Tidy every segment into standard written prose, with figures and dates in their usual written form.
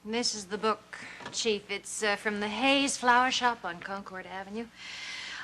This is the book, Chief. It's from the Hayes Flower Shop on Concord Avenue.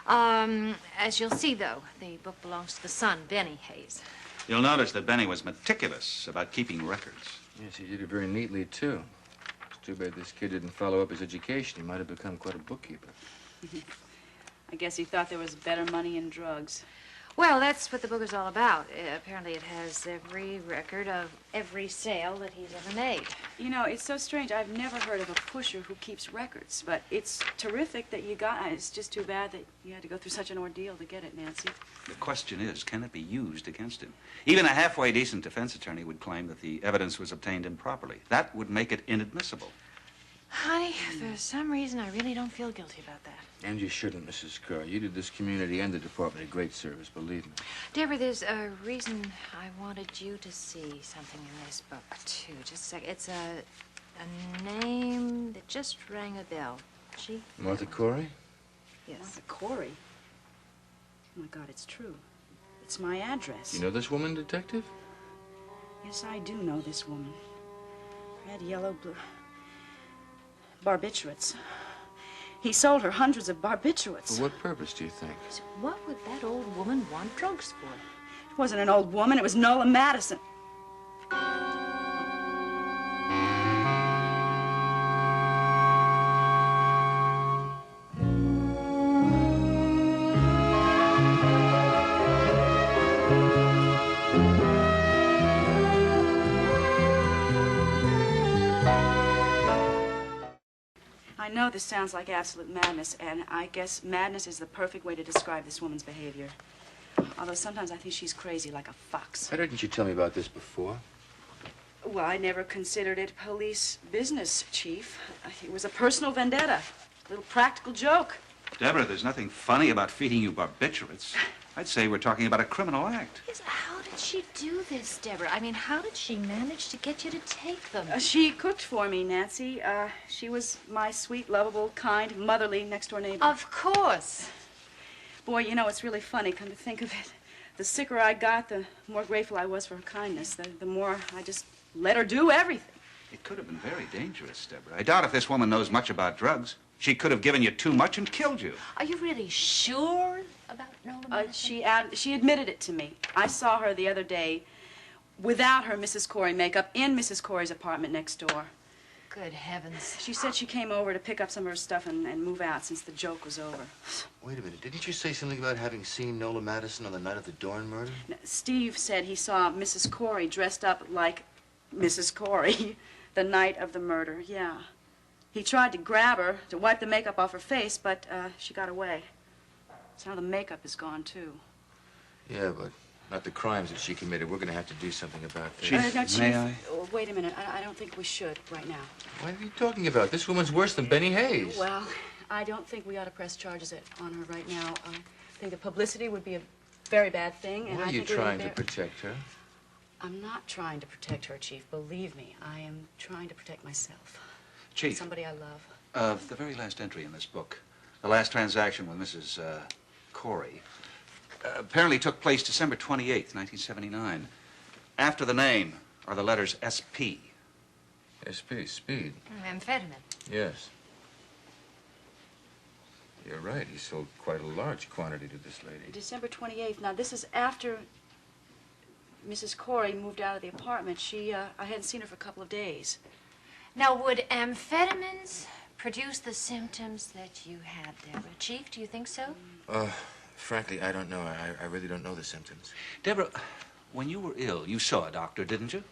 As you'll see, though, the book belongs to the son, Benny Hayes. You'll notice that Benny was meticulous about keeping records. Yes, he did it very neatly, too. It's too bad this kid didn't follow up his education. He might have become quite a bookkeeper. I guess he thought there was better money in drugs. Well, that's what the book is all about. Apparently it has every record of every sale that he's ever made. You know, it's so strange. I've never heard of a pusher who keeps records, but it's terrific that you got it. It's just too bad that you had to go through such an ordeal to get it, Nancy. The question is, can it be used against him? Even a halfway decent defense attorney would claim that the evidence was obtained improperly. That would make it inadmissible. Honey, for some reason, I really don't feel guilty about that. And you shouldn't, Mrs. Carr. You did this community and the department a great service, believe me. Deborah, there's a reason I wanted you to see something in this book, too. Just a sec. It's a name that just rang a bell. She? Martha Corey? Yes. Martha Corey? Oh, my God, it's true. It's my address. You know this woman, Detective? Yes, I do know this woman. Red, yellow, blue. Barbiturates. He sold her hundreds of barbiturates. For what purpose, do you think? So what would that old woman want drugs for? It wasn't an old woman. It was Nola Madisson. I know this sounds like absolute madness, and I guess madness is the perfect way to describe this woman's behavior. Although sometimes I think she's crazy like a fox. Why didn't you tell me about this before? Well, I never considered it police business, Chief. It was a personal vendetta, a little practical joke. Deborah, there's nothing funny about feeding you barbiturates. I'd say we're talking about a criminal act. Yes, how did she do this, Deborah? I mean, how did she manage to get you to take them? She cooked for me, Nancy. She was my sweet, lovable, kind, motherly next-door neighbor. Of course. Boy, you know, it's really funny, come to think of it. The sicker I got, the more grateful I was for her kindness. The more I just let her do everything. It could have been very dangerous, Deborah. I doubt if this woman knows much about drugs. She could have given you too much and killed you. Are you really sure about Nola Madisson? She admitted it to me. I saw her the other day without her Mrs. Corey makeup in Mrs. Corey's apartment next door. Good heavens. She said she came over to pick up some of her stuff and move out since the joke was over. Wait a minute. Didn't you say something about having seen Nola Madisson on the night of the Dorn murder? Now, Steve said he saw Mrs. Corey dressed up like Mrs. Corey the night of the murder, yeah. He tried to grab her to wipe the makeup off her face, but she got away. So now the makeup is gone, too. Yeah, but not the crimes that she committed. We're going to have to do something about this. Chief, No, Chief, may I? Wait a minute. I don't think we should right now. What are you talking about? This woman's worse than Benny Hayes. Well, I don't think we ought to press charges on her right now. I think the publicity would be a very bad thing. And Why I are you think we trying would to protect her? I'm not trying to protect her, Chief. Believe me, I am trying to protect myself. Chief. Somebody I love. The very last entry in this book, the last transaction with Mrs. Corey, apparently took place December 28th, 1979. After the name are the letters SP. SP, speed. Amphetamine. Yes. You're right. He sold quite a large quantity to this lady. December 28th. Now, this is after Mrs. Corey moved out of the apartment. I hadn't seen her for a couple of days. Now, would amphetamines produce the symptoms that you had, Deborah? Chief, do you think so? Frankly, I don't know. I really don't know the symptoms. Deborah, when you were ill, you saw a doctor, didn't you?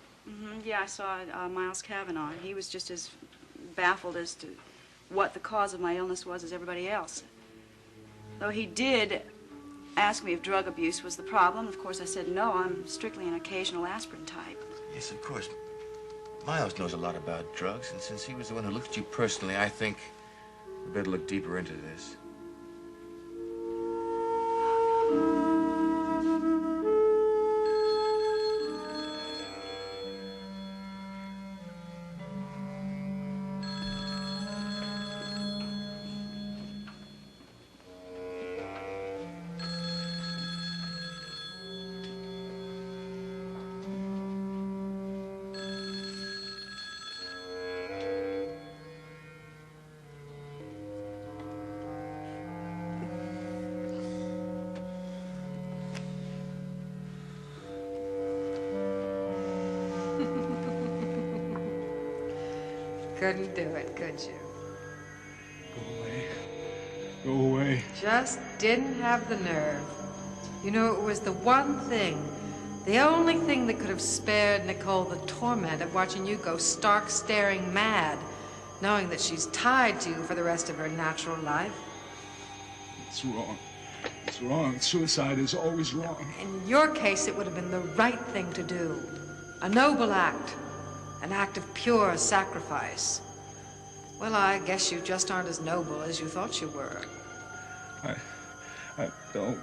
Yeah, I saw Miles Cavanaugh. He was just as baffled as to what the cause of my illness was as everybody else. Though he did ask me if drug abuse was the problem. Of course, I said no. I'm strictly an occasional aspirin type. Yes, of course. Miles knows a lot about drugs, and since he was the one who looked at you personally, I think we better look deeper into this. couldn't do it, could you? Go away. Go away. Just didn't have the nerve. You know, it was the one thing, the only thing that could have spared Nicole the torment of watching you go stark staring mad, knowing that she's tied to you for the rest of her natural life. It's wrong. It's wrong. Suicide is always wrong. In your case, it would have been the right thing to do. A noble act. An act of pure sacrifice. Well, I guess you just aren't as noble as you thought you were. I don't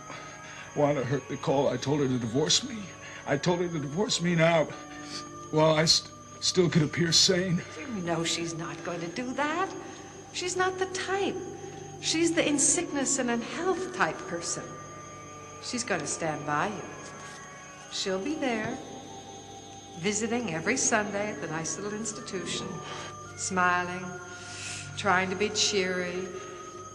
want to hurt Nicole. I told her to divorce me. I told her to divorce me now. Well, I still could appear sane. You know she's not going to do that. She's not the type. She's the in sickness and in health type person. She's going to stand by you. She'll be there, visiting every Sunday at the nice little institution, smiling, trying to be cheery,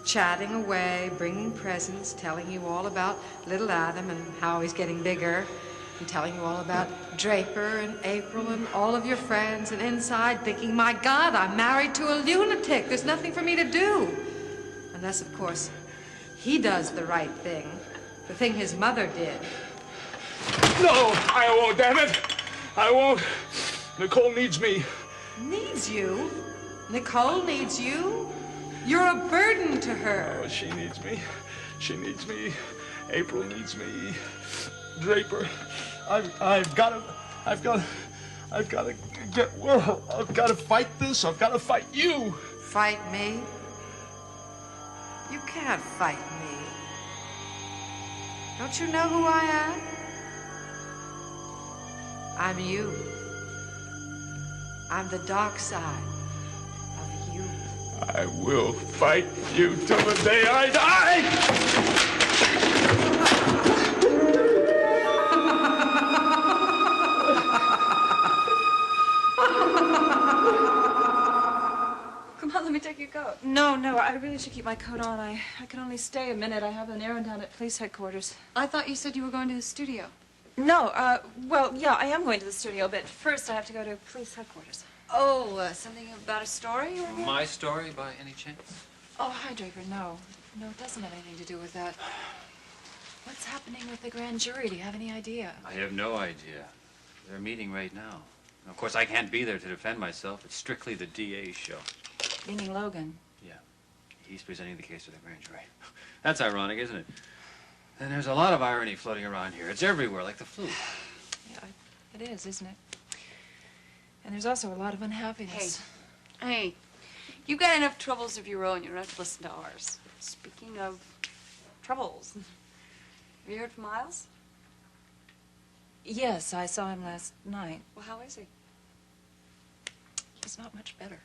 chatting away, bringing presents, telling you all about little Adam and how he's getting bigger, and telling you all about Draper and April and all of your friends, and inside thinking, my God, I'm married to a lunatic. There's nothing for me to do. Unless, of course, he does the right thing, the thing his mother did. No, I won't, damn it. I won't. Nicole needs me. Needs you? Nicole needs you? You're a burden to her. Oh, she needs me. She needs me. April needs me. Draper, I've got to get well. I've got to fight this. I've got to fight you. Fight me? You can't fight me. Don't you know who I am? I'm you. I'm the dark side of you. I will fight you till the day I die! Come on, let me take your coat. No, I really should keep my coat on. I can only stay a minute. I have an errand down at police headquarters. I thought you said you were going to the studio. No, well, yeah, I am going to the studio, but first I have to go to police headquarters. Oh, something about a story? Or what? My story, by any chance? Oh, hi, Draper. No, it doesn't have anything to do with that. What's happening with the grand jury? Do you have any idea? I have no idea. They're meeting right now. And of course, I can't be there to defend myself. It's strictly the DA's show. Meaning Logan. Yeah. He's presenting the case to the grand jury. That's ironic, isn't it? And there's a lot of irony floating around here. It's everywhere, like the flu. Yeah, it is, isn't it? And there's also a lot of unhappiness. Hey, you've got enough troubles of your own. You don't have to listen to ours. Speaking of troubles, have you heard from Miles? Yes, I saw him last night. Well, how is he? He's not much better.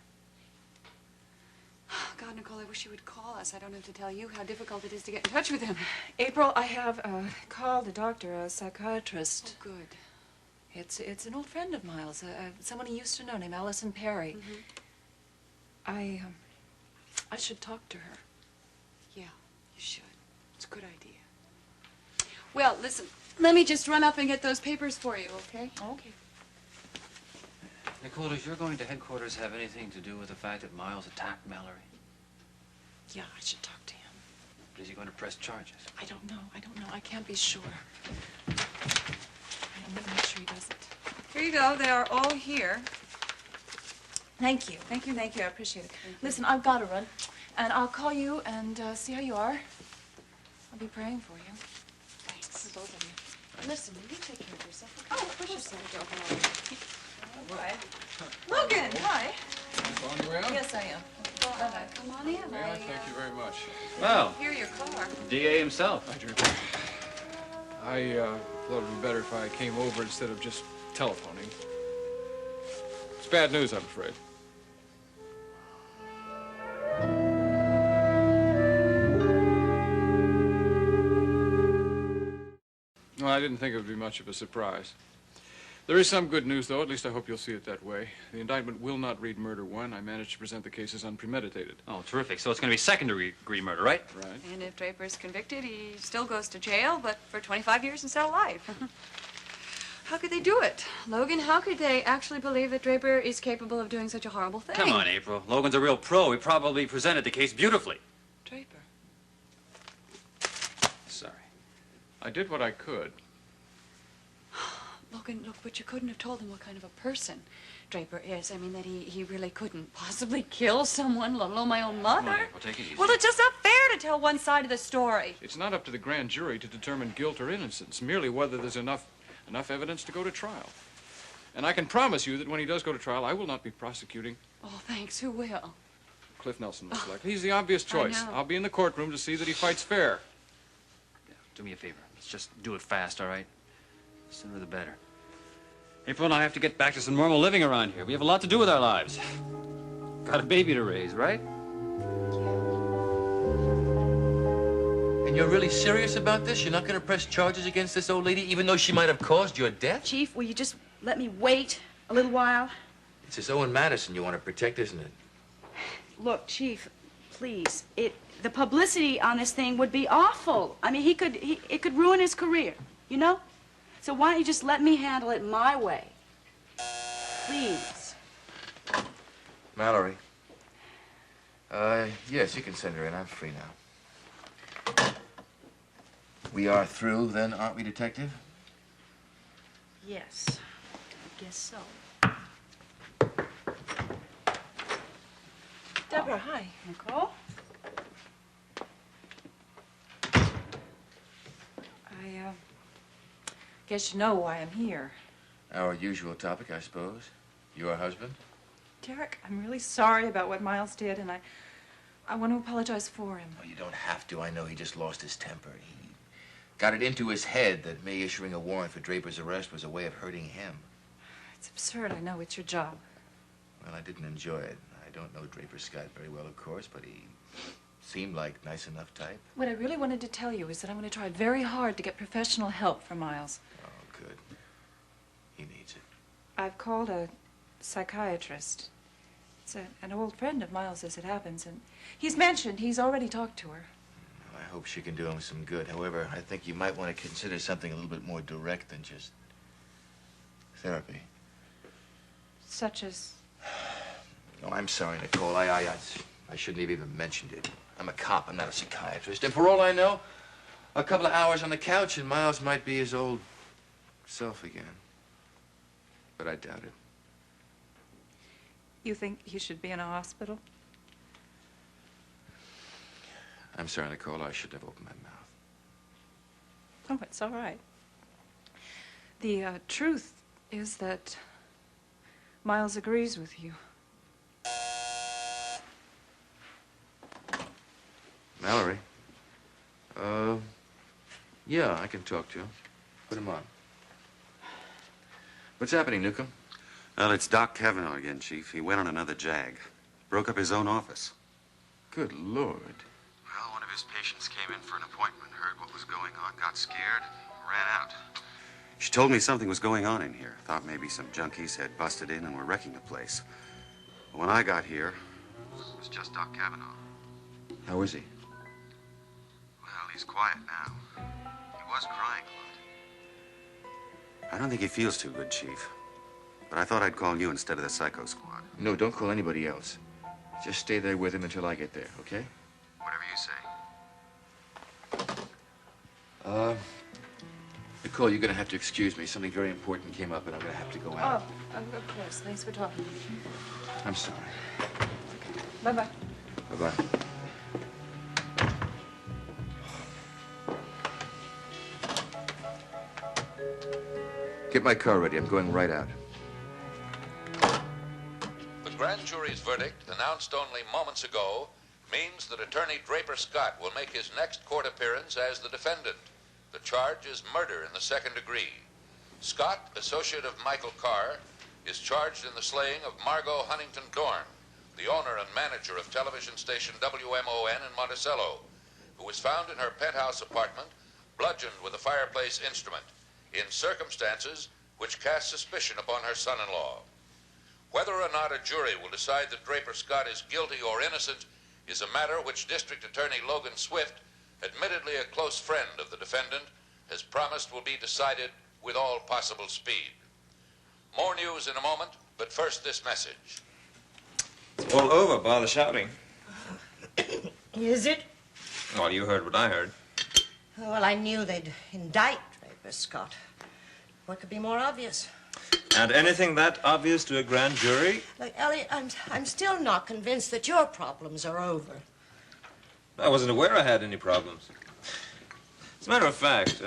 God, Nicole, I wish you would call us. I don't have to tell you how difficult it is to get in touch with him. April, I have called a doctor, a psychiatrist. Oh, good. It's an old friend of Miles, someone he used to know named Allison Perry. Mm-hmm. I should talk to her. Yeah, you should. It's a good idea. Well, listen, let me just run up and get those papers for you, okay? Okay. Nicole, does your going to headquarters have anything to do with the fact that Miles attacked Mallory? Yeah, I should talk to him. But is he going to press charges? I don't know. I can't be sure. I'm going to make sure he doesn't. Here you go. They are all here. Thank you. Thank you. I appreciate it. Listen, I've got to run. And I'll call you and see how you are. I'll be praying for you. Thanks. For both of you. Listen, will you take care of yourself? Oh, of course you said. Right. Logan, hi. On your way out? Yes, I am. Bye-bye. Come on in. Yeah, thank you very much. Well, Here, your car. DA himself. Hi, Draper. I thought it'd be better if I came over instead of just telephoning. It's bad news, I'm afraid. Well, I didn't think it would be much of a surprise. There is some good news, though. At least I hope you'll see it that way. The indictment will not read murder one. I managed to present the case as unpremeditated. Oh, terrific. So it's going to be second-degree murder, right? Right. And if Draper's convicted, he still goes to jail, but for 25 years instead of life. How could they do it? Logan, how could they actually believe that Draper is capable of doing such a horrible thing? Come on, April. Logan's a real pro. He probably presented the case beautifully. Draper. Sorry. I did what I could. Logan, look, but you couldn't have told them what kind of a person Draper is. I mean, that he really couldn't possibly kill someone, let alone my own mother. Come on, April, take it easy. Well, it's just not fair to tell one side of the story. It's not up to the grand jury to determine guilt or innocence, merely whether there's enough evidence to go to trial. And I can promise you that when he does go to trial, I will not be prosecuting. Oh, thanks. Who will? Cliff Nelson, most likely. He's the obvious choice. know. I'll be in the courtroom to see that he fights fair. Yeah, do me a favor. Let's just do it fast, all right? The sooner the better. April and I have to get back to some normal living around here. We have a lot to do with our lives. Got a baby to raise, right? And you're really serious about this? You're not going to press charges against this old lady, even though she might have caused your death? Chief, will you just let me wait a little while? It's this Owen Madison you want to protect, isn't it? Look, Chief, please. The publicity on this thing would be awful. I mean, it could ruin his career, you know? So why don't you just let me handle it my way? Please. Mallory. Yes, you can send her in. I'm free now. We are through, then, aren't we, Detective? Yes, I guess so. Deborah, hi. Nicole? I guess you know why I'm here. Our usual topic, I suppose. Your husband? Derek, I'm really sorry about what Miles did, and I want to apologize for him. Oh, you don't have to. I know he just lost his temper. He got it into his head that me issuing a warrant for Draper's arrest was a way of hurting him. It's absurd, I know. It's your job. Well, I didn't enjoy it. I don't know Draper Scott very well, of course, but he seemed like nice enough type. What I really wanted to tell you is that I'm going to try very hard to get professional help for Miles. Oh, good. He needs it. I've called a psychiatrist. It's an old friend of Miles, as it happens, and he's mentioned he's already talked to her. Well, I hope she can do him some good. However, I think you might want to consider something a little bit more direct than just therapy. Such as... No, I'm sorry, Nicole. I shouldn't have even mentioned it. I'm a cop. I'm not a psychiatrist. And for all I know, a couple of hours on the couch and Miles might be his old self again. But I doubt it. You think he should be in a hospital? I'm sorry, Nicole. I shouldn't have opened my mouth. Oh, it's all right. The truth is that Miles agrees with you. Mallory? Yeah, I can talk to him. Put him on. What's happening, Newcomb? Well, it's Doc Kavanaugh again, Chief. He went on another jag. Broke up his own office. Good Lord. Well, one of his patients came in for an appointment, heard what was going on, got scared, ran out. She told me something was going on in here. Thought maybe some junkies had busted in and were wrecking the place. But when I got here, it was just Doc Kavanaugh. How is he? Well, he's quiet now. He was crying a lot. I don't think he feels too good, Chief. But I thought I'd call you instead of the Psycho Squad. No, don't call anybody else. Just stay there with him until I get there, okay? Whatever you say. Nicole, you're gonna have to excuse me. Something very important came up and I'm gonna have to go out. Oh, of course. Thanks for talking. I'm sorry. Bye-bye. Bye-bye. Get my car ready. I'm going right out. The grand jury's verdict, announced only moments ago, means that attorney Draper Scott will make his next court appearance as the defendant. The charge is murder in the second degree. Scott, associate of Michael Carr, is charged in the slaying of Margot Huntington Dorn, the owner and manager of television station WMON in Monticello, who was found in her penthouse apartment, bludgeoned with a fireplace instrument, in circumstances which cast suspicion upon her son-in-law. Whether or not a jury will decide that Draper Scott is guilty or innocent is a matter which District Attorney Logan Swift, admittedly a close friend of the defendant, has promised will be decided with all possible speed. More news in a moment, but first this message. It's all over by the shouting. Is it? Well, you heard what I heard. Well, I knew they'd indict Draper Scott. What could be more obvious? And anything that obvious to a grand jury? Look, Elliot, I'm still not convinced that your problems are over. I wasn't aware I had any problems. As a matter of fact,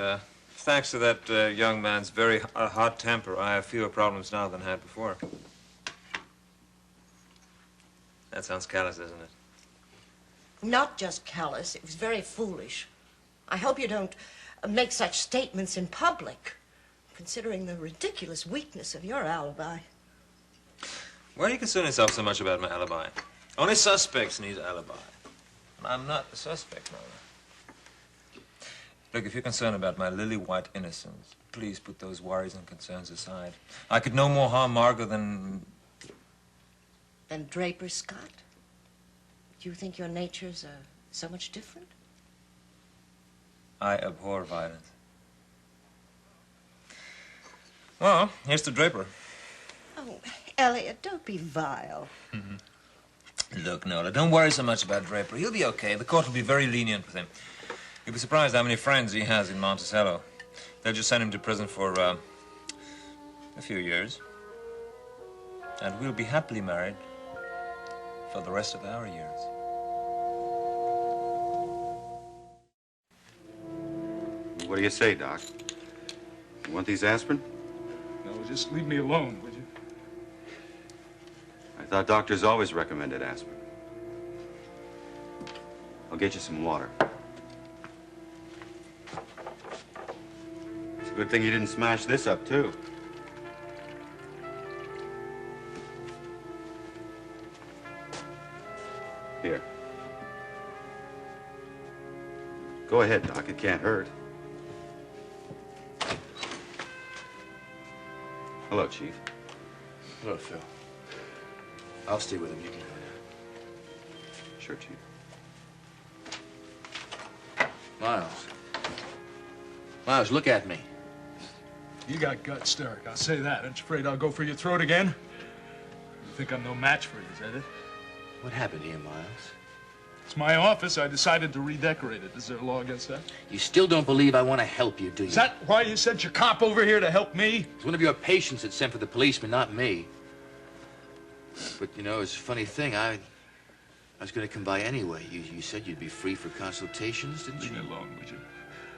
thanks to that young man's very hot temper, I have fewer problems now than I had before. That sounds callous, doesn't it? Not just callous, it was very foolish. I hope you don't make such statements in public, considering the ridiculous weakness of your alibi. Why do you concern yourself so much about my alibi? Only suspects need alibi. And I'm not a suspect, Nola. Look, if you're concerned about my lily-white innocence, please put those worries and concerns aside. I could no more harm Margot than... Than Draper Scott? Do you think your natures are so much different? I abhor violence. Well, here's to Draper. Oh, Elliot, don't be vile. Look, Nola, don't worry so much about Draper. He'll be okay. The court will be very lenient with him. You'll be surprised how many friends he has in Monticello. They'll just send him to prison for, a few years. And we'll be happily married for the rest of our years. What do you say, Doc? You want these aspirin? No, just leave me alone, would you? I thought doctors always recommended aspirin. I'll get you some water. It's a good thing you didn't smash this up, too. Here. Go ahead, Doc. It can't hurt. Hello, Chief. Hello, Phil. I'll stay with him. You can go now. Sure, Chief. Miles. Miles, look at me. You got guts, Derek. I'll say that. Aren't you afraid I'll go for your throat again? You think I'm no match for you, is that it? What happened here, Miles? It's my office. I decided to redecorate it. Is there a law against that? You still don't believe I want to help you, do you? Is that why you sent your cop over here to help me? It's one of your patients that sent for the policeman, not me. But, you know, it's a funny thing. I was going to come by anyway. You said you'd be free for consultations, didn't you? Leave me alone, would you?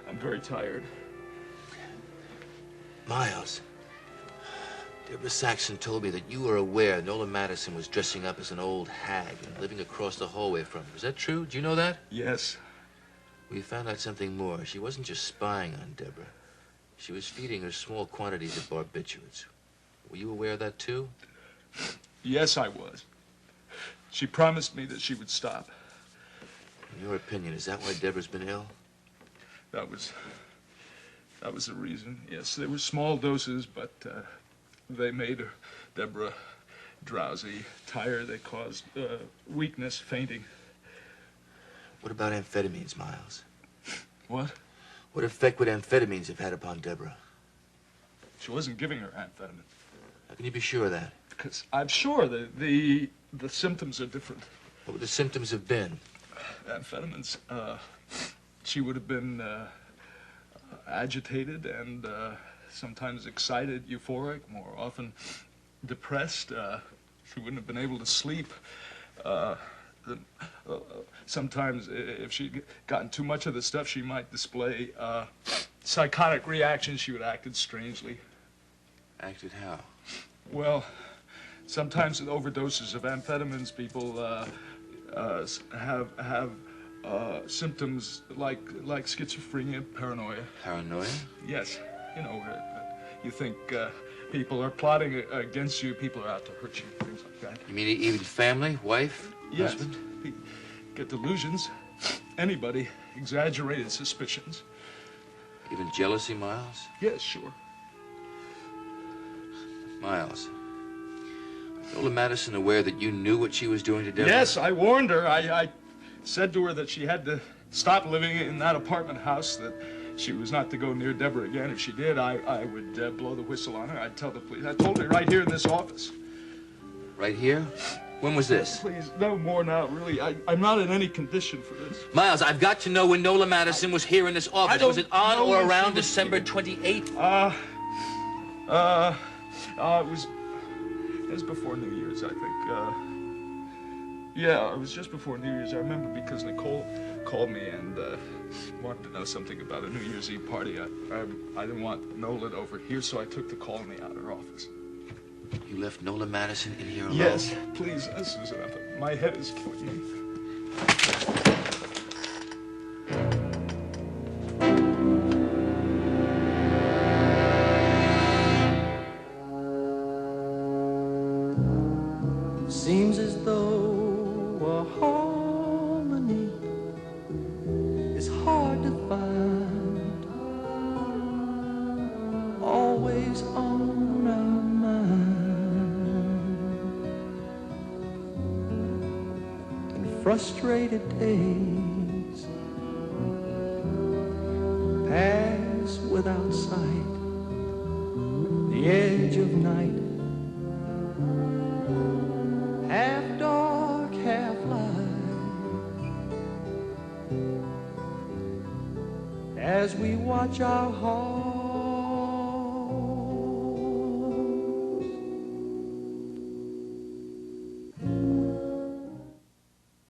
I'm very tired. Miles, Deborah Saxon told me that you were aware Nola Madisson was dressing up as an old hag and living across the hallway from her. Is that true? Do you know that? Yes. We found out something more. She wasn't just spying on Deborah. She was feeding her small quantities of barbiturates. Were you aware of that, too? Yes, I was. She promised me that she would stop. In your opinion, is that why Deborah's been ill? That was the reason. Yes, they were small doses, but they made her, Deborah, drowsy, tired. They caused weakness, fainting. What about amphetamines, Miles? What? What effect would amphetamines have had upon Deborah? She wasn't giving her amphetamine. How can you be sure of that? Because I'm sure the symptoms are different. What would the symptoms have been? Amphetamines. She would have been agitated and sometimes excited, euphoric, more often depressed. She wouldn't have been able to sleep. Sometimes, if she'd gotten too much of the stuff, she might display psychotic reactions. She would act strangely. Acted how? Well, sometimes with overdoses of amphetamines, people have symptoms like schizophrenia, paranoia. Paranoia? Yes. You know, you think people are plotting against you, people are out to hurt you, things like that. You mean even family, wife, Yes. husband? People get delusions. Anybody, exaggerated suspicions. Even jealousy, Miles? Yes, sure. Miles, is Nola Madisson aware that you knew what she was doing to Deborah? Yes, I warned her. I said to her that she had to stop living in that apartment house, that she was not to go near Deborah again. If she did, I would blow the whistle on her. I'd tell the police. I told her right here in this office. Right here? When was this? Please, no more now, really. I'm not in any condition for this. Miles, I've got to know when Nola Madisson was here in this office. Was it on or around December 28th? It was before New Year's, I think. Yeah, it was just before New Year's. I remember because Nicole called me and wanted to know something about a New Year's Eve party. I didn't want Nola over here, so I took the call in the outer office. You left Nola Madisson in here alone? Yes, please, Susan. My head is killing me. Seems as though a harmony is hard to find, always on our mind, and frustrated days pass without sight, the edge of night, half dark, half light, as we watch our hearts